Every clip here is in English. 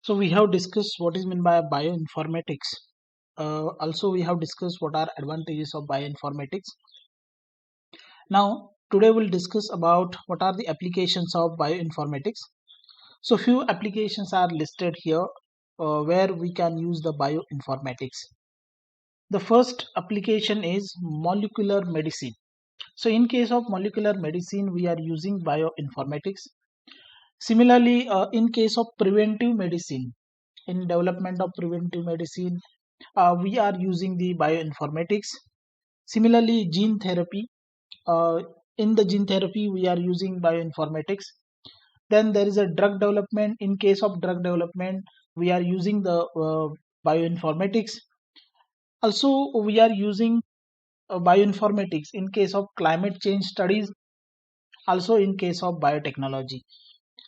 So we have discussed what is meant by bioinformatics. Also, we have discussed what are advantages of bioinformatics. Now, today we'll discuss about what are the applications of bioinformatics. So, few applications are listed here where we can use the bioinformatics. The first application is molecular medicine. So, in case of molecular medicine, we are using bioinformatics. Similarly, in case of preventive medicine, in development of preventive medicine, we are using the bioinformatics. Similarly, gene therapy. Uh, in the gene therapy, we are using bioinformatics. Then there is a drug development. In case of drug development, we are using the bioinformatics. Also, we are using bioinformatics in case of climate change studies. Also, in case of biotechnology.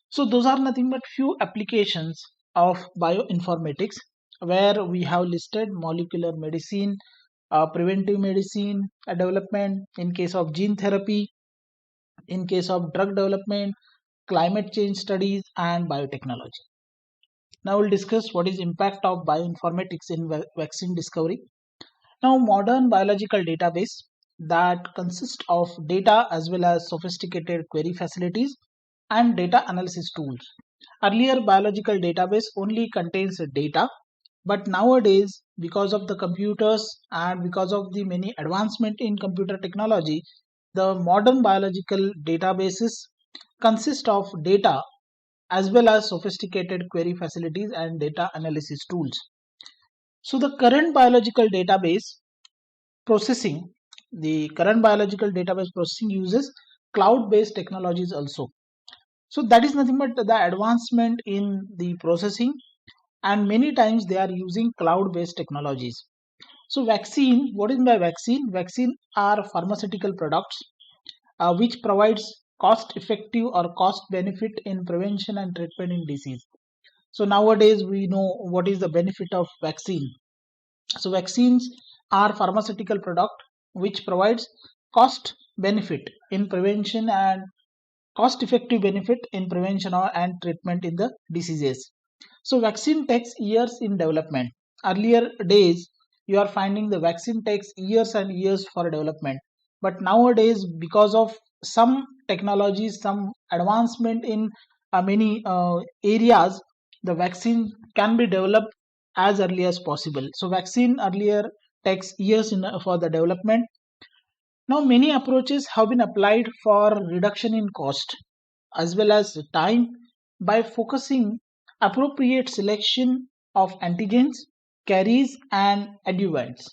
So those are nothing but few applications of bioinformatics where we have listed molecular medicine, preventive medicine, development in case of gene therapy, in case of drug development, climate change studies, and biotechnology. Now we'll discuss what is impact of bioinformatics in vaccine discovery. Now modern biological database that consist of data as well as sophisticated query facilities and data analysis tools. Earlier biological database only contains data, but nowadays because of the computers and because of the many advancement in computer technology, the modern biological databases consist of data as well as sophisticated query facilities and data analysis tools. So the processing current biological database processing uses cloud based technologies also. So that is nothing but the advancement in the processing, and many times they are using cloud based technologies. So vaccine, what is by vaccine? Vaccine are pharmaceutical products which provides cost effective or cost benefit in prevention and treatment in disease. So nowadays we know what is the benefit of vaccine. So vaccines are pharmaceutical product which provides cost benefit in prevention and cost effective benefit in prevention and treatment in the diseases. So vaccine takes years in development. Earlier days, you are finding the vaccine takes years and years for development. But nowadays, because of some technologies, some advancement in many areas, the vaccine can be developed as early as possible. So vaccine earlier takes years for the development. Now many approaches have been applied for reduction in cost as well as time by focusing appropriate selection of antigens, carries and adjuvants.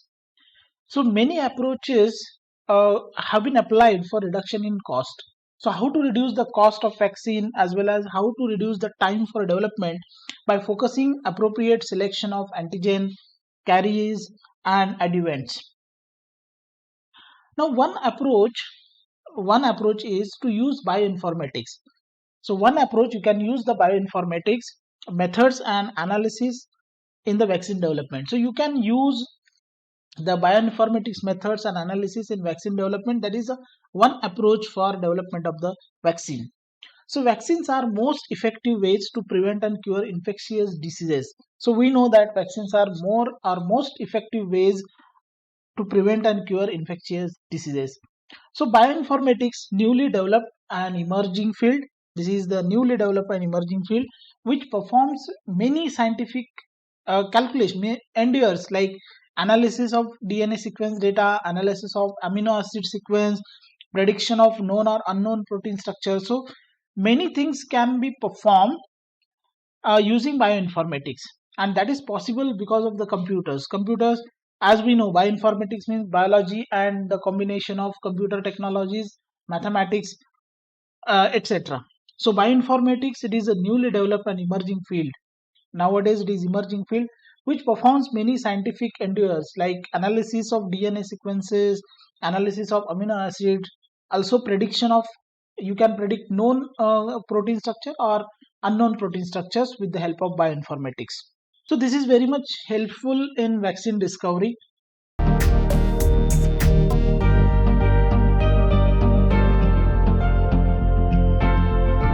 So many approaches have been applied for reduction in cost. So how to reduce the cost of vaccine as well as how to reduce the time for development by focusing appropriate selection of antigen, carries and adjuvants. Now one approach is to use bioinformatics. So one approach, you can use the bioinformatics methods and analysis in the vaccine development. So you can use the bioinformatics methods and analysis in vaccine development. That is one approach for development of the vaccine. So vaccines are most effective ways to prevent and cure infectious diseases. So we know that vaccines are most effective ways to prevent and cure infectious diseases. So bioinformatics newly developed an emerging field. This is the newly developed and emerging field which performs many scientific calculation endures like analysis of DNA sequence data, analysis of amino acid sequence, prediction of known or unknown protein structure. So many things can be performed using bioinformatics, and that is possible because of the computers. As we know, bioinformatics means biology and the combination of computer technologies, mathematics, etc. So bioinformatics, it is a newly developed and emerging field. Nowadays it is emerging field which performs many scientific endeavors like analysis of DNA sequences, analysis of amino acids, also prediction of, you can predict known protein structure or unknown protein structures with the help of bioinformatics. So this is very much helpful in vaccine discovery.